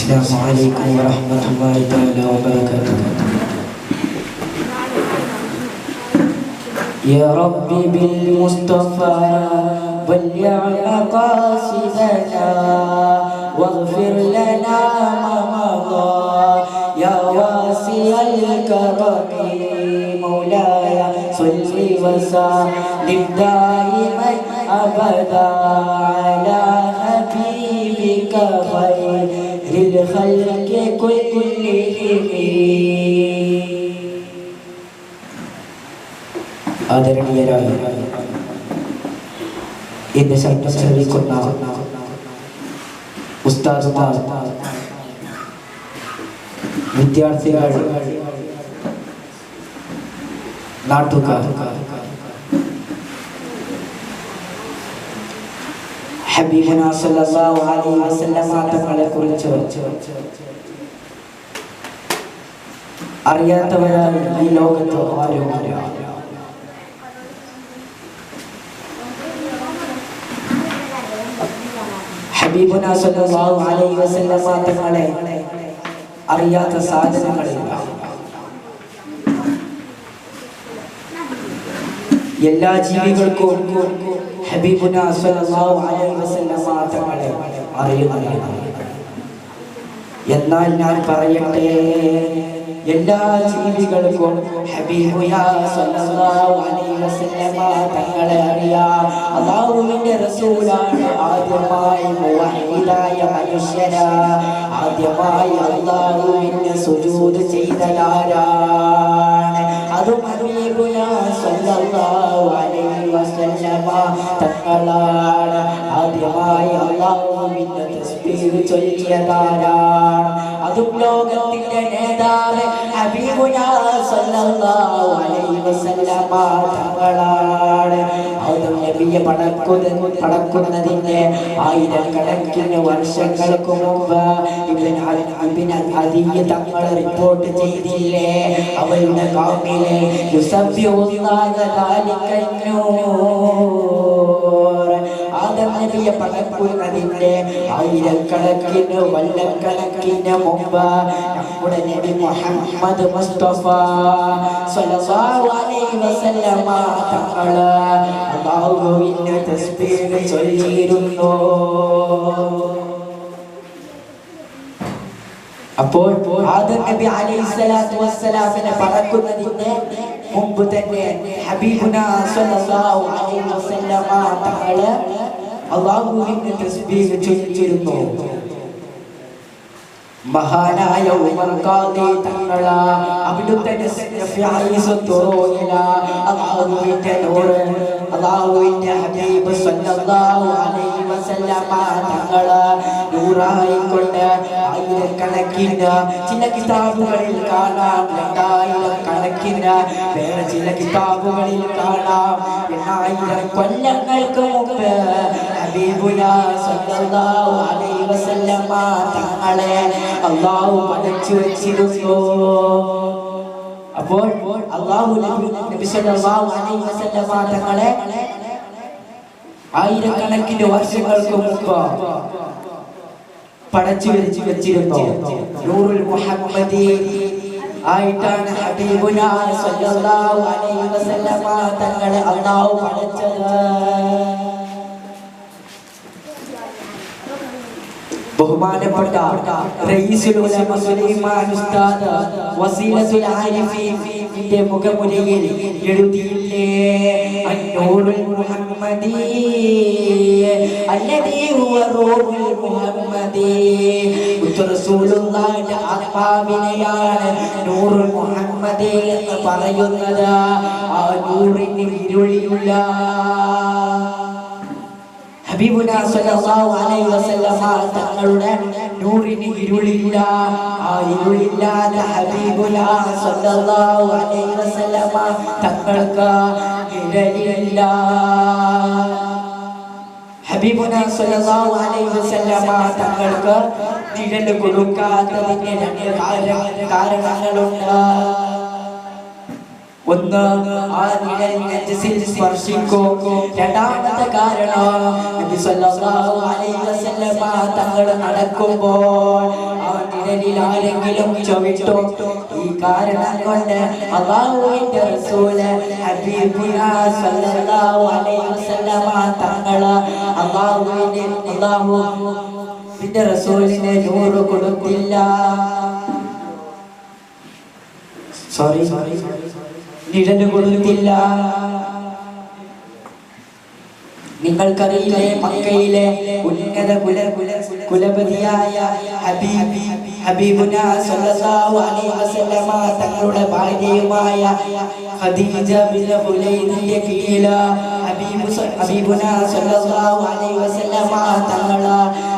السلام عليكم ورحمة الله تعالى وبركاته. يا ربي بالمصطفى بلغ مقاصدنا واغفر لنا ما مضى يا واسع الكرم مولاي صل وسلم دائما أبدا على حبيبك خير الخلق كلهم. ആദരണീയരായ എന്റെ ശബ്ദം ശ്രവിക്കുന്ന ഉസ്താദുമാർ, വിദ്യാർത്ഥികൾ, നാട്ടുകാർ, ഹബീബുനാ സല്ലല്ലാഹു അലൈഹി വസല്ലമ തങ്ങളെ കുറിച്ച് അറിയാത്തവരായി ഈ ലോകത്ത് ആരുമില്ല. ഹബീബുനാ സല്ലല്ലാഹു അലൈഹി വസല്ലമ തങ്ങളെ അറിയാത്ത സാധനങ്ങളില്ല. എല്ലാ ജീവികൾക്കും ഹബീബുനാ സല്ലല്ലാഹു അലൈഹി വസല്ലമ തങ്ങളെ അറിയുന്നതാണ്. എന്നാൽ ഞാൻ പറയട്ടെ, എല്ലാ ജീവികൾക്കും ഹബീബുനാ സല്ലല്ലാഹു അലൈഹി വസല്ലമ തങ്ങളെ അറിയാം. അല്ലാഹുവിന്റെ റസൂലാണ് ആദ്യമായി മുവഹ്ഹിദായ മനുഷ്യന് ആദ്യമായി അല്ലാഹുവിന് സുജൂദ് ചെയ്തതാരാണ്? അതും ഹബീബുനാ സല്ലല്ലാഹു അലൈഹി വസല്ലമ തങ്ങളാണ്. ആദ്യമായി അല്ലാഹുവിന് തസ്ബീഹ് ചൊല്ലിയതാരാണ്? അതും ലോകത്തിന്റെ നേതാവ് ഹബീബുനാ സല്ലല്ലാഹു അലൈഹി വസല്ലമ തങ്ങളാണ്. അതും നബിയെ പടക്കുന്നതിന്റെ ആയിരക്കണക്കിന് വർഷങ്ങൾക്ക് മുമ്പ് ഇബ്നു അദീയ് തങ്ങൾ റിപ്പോർട്ട് ചെയ്തില്ലേ, അവരുടെ കൗമിലെ യുസബ്ബിഹുല്ലാഹ ദാലിക്കൻ നൂർ. ആദം നബിയെ പടക്കുന്നതിന്റെ ആയിരക്കണക്കിന് വല്ലക്കണക്കിന് മുമ്പ് നമ്മുടെ നബി മുഹമ്മദ് മുസ്തഫ സ്വല്ലല്ലാഹു അലൈഹി വസല്ലമ തങ്ങൾ അല്ലാഹുവിന്റെ തസ്ബീഹ് ചൊല്ലിയിരുന്നു. അപ്പോൾ ആദം നബി അലൈഹിസ്സലാത്തു വസ്സലാമിനെ പടക്കുന്നതിന്റെ മുമ്പ് തന്നെ ഹബീബുനാ സല്ലല്ലാഹു അലൈഹി വസല്ലമ തങ്ങൾ അല്ലാഹുവിന്റെ തസ്ബീഹ് ചൊല്ലിയിരുന്നു. മഹാനായ ഉമർ ഖാദി തങ്ങൾ അവിടുത്തെ അല്ലാഹുവിന്റെ നൂർ, അല്ലാഹുവിന്റെ ഹബീബ് സല്ലല്ലാഹു അലൈഹി വസല്ലമ തങ്ങൾ നൂറായിക്കൊണ്ട് ആയിരക്കണക്കിന്, ചില കിതാബുകളിൽ കാണാം 2000 കണക്കിന്, വേറെ ചില കിതാബുകളിൽ കാണാം 8000 കൊല്ലങ്ങൾക്ക് മുമ്പ് ഹബീബുനാ സല്ലല്ലാഹു അലൈഹി വസല്ലമ തങ്ങളെ അല്ലാഹു പഠിച്ചു വെച്ചിരുന്നു. അപ്പോൾ അല്ലാഹു നബി സല്ലല്ലാഹു അലൈഹി വസല്ലമ തങ്ങളെ ആയിരക്കണക്കിന് വർഷങ്ങൾക്ക് മുമ്പ് പഠിച്ചു വെച്ചിരുന്നു. നൂറുൽ മുഹമ്മദി ആയിട്ടാണ് ഹബീബുനാ സല്ലല്ലാഹു അലൈഹി വസല്ലമ തങ്ങളെ അല്ലാഹു പഠിച്ചത്. ബഹുമാനപ്പെട്ട റഈസുൽ ഉലമ സുലൈമാൻ ഉസ്താദ് വസീലത്തുൽ ആരിഫീന്റെ മുഖമുരയിൽ എഴുതിയില്ലേ, അന്നൂറുൽ മുഹമ്മദി അല്ലദീ ഹുവ റൂഹുൽ മുഹമ്മദി. റസൂലുള്ളാഹിന്റെ ആത്മാവിനെയാണ് നൂറുൽ മുഹമ്മദി എന്ന് പറയുന്നത്. ആ നൂറിന് ഇരുളില്ല. ഹബീബുനാ സല്ലല്ലാഹു അലൈഹി വസല്ലമ തങ്ങളുടെ നൂറിന് ഇരുളില്ല. ആ ഇരുളില്ലാതെ ഹബീബുനാ സല്ലല്ലാഹു അലൈഹി വസല്ലമ തങ്ങൾക്ക് ഇടയില്ല. ഹബീബുനാ സല്ലല്ലാഹു അലൈഹി വസല്ലമ തങ്ങൾക്ക് നിഴൽ കൊടുക്കാത്തതിന് രണ്ട് കാരണങ്ങളുണ്ട്. ഒന്ന് ആ നെഞ്ചിൽ സ്പർശിക്കും. രണ്ടാമത്തെ കാരണം നബി സല്ലല്ലാഹു അലൈഹി വസല്ലമ തങ്ങൾ നടക്കുമ്പോൾ ആ നിഴലിൽ ആരെങ്കിലും ചവിട്ടും. ഈ കാരണം കൊണ്ട് അല്ലാഹുവിന്റെ റസൂല് ഹബീബുനാ സല്ലല്ലാഹു അലൈഹി വസല്ലമ തങ്ങൾ അല്ലാഹുവിന്റെ റസൂലിന് നൂറ് കൊടുത്തില്ല. നിഴല് കൊടുത്തില്ല. നിങ്ങൾക്കറിയില്ലേ, മക്കയിലെ ഉന്നത കുലപതിയായ ഹബീബുനാ സല്ലല്ലാഹു അലൈഹി വസല്ലമ തങ്ങളുടെ ഭാര്യയുമായ ഖദീജ ബിൻത് ഖുലൈദിന്റെ കീഴിൽ ഹബീബുനാ സല്ലല്ലാഹു അലൈഹി വസല്ലമ തങ്ങൾ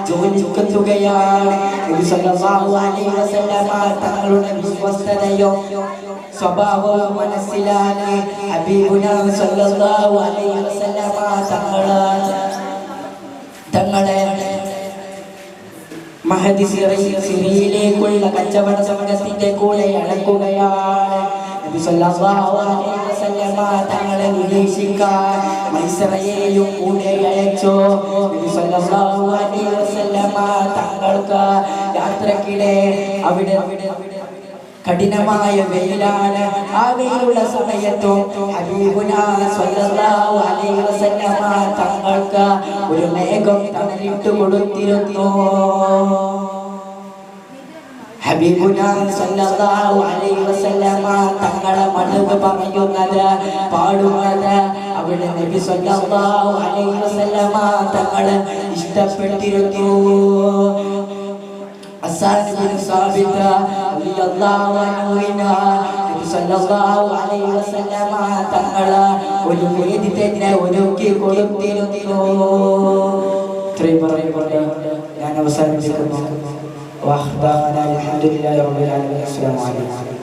ജോലിക്കെത്തുകയാണ്. നബി സല്ലല്ലാഹു അലൈഹി വസല്ലമ തങ്ങളുടെ വിശ്വസ്തതയും സ്വഭാവവും മനസ്സിലാക്കി ഹബീബുനാ സല്ലല്ലാഹു അലൈഹി വസല്ലമ തങ്ങളെ മഹദി സിറിയയിലേക്കുള്ള കച്ചവട സംഘത്തിന്റെ കൂടെ അടക്കുകയാണ്. നബി സല്ലല്ലാഹു അലൈഹി വസല്ലമ തങ്ങളെ നിരീക്ഷിക്കാൻ മൈസറയെയും കൂടെ അയച്ചു. നബി സല്ലല്ലാഹു അലൈഹി വസല്ലമ തങ്ങൾക്ക് യാത്രക്കിടെ അവിടെ കഠിനമായ വെയിലാണ്. ആ വെയിലുള്ള സമയത്തും ഹബീബുനാ സല്ലല്ലാഹു അലൈഹി വസല്ലമ തങ്ങൾക്ക് ഒരു മേഘം തണലിട്ട് കൊടുത്തിരുന്നു. ഹബീബുനാ സല്ലല്ലാഹു അലൈഹി വസല്ലമ തങ്ങളെ മണവ് പറയുന്നത് പാടുന്നത് അവിടെ നബി സല്ലല്ലാഹു അലൈഹി വസല്ലമ തങ്ങളെ ഇഷ്ടപ്പെട്ടിരുന്നു. അസ്സാദ് ബിൻ സാബിത്ത് റളിയല്ലാഹു അൻഹുവിന് നബി സല്ലല്ലാഹു അലൈഹി വസല്ലമ തങ്ങളെ ഒരു വേദി തന്നെ ഒരുക്കി കൊടുത്തിരുന്നു. ഇത്രയും പറയുമ്പോൾ ഞാൻ അവസാനിപ്പിക്കുന്നു. അൽഹംദുലില്ലാഹി റബ്ബിൽ ആലമീൻ. അസ്സലാമു അലൈക്കും.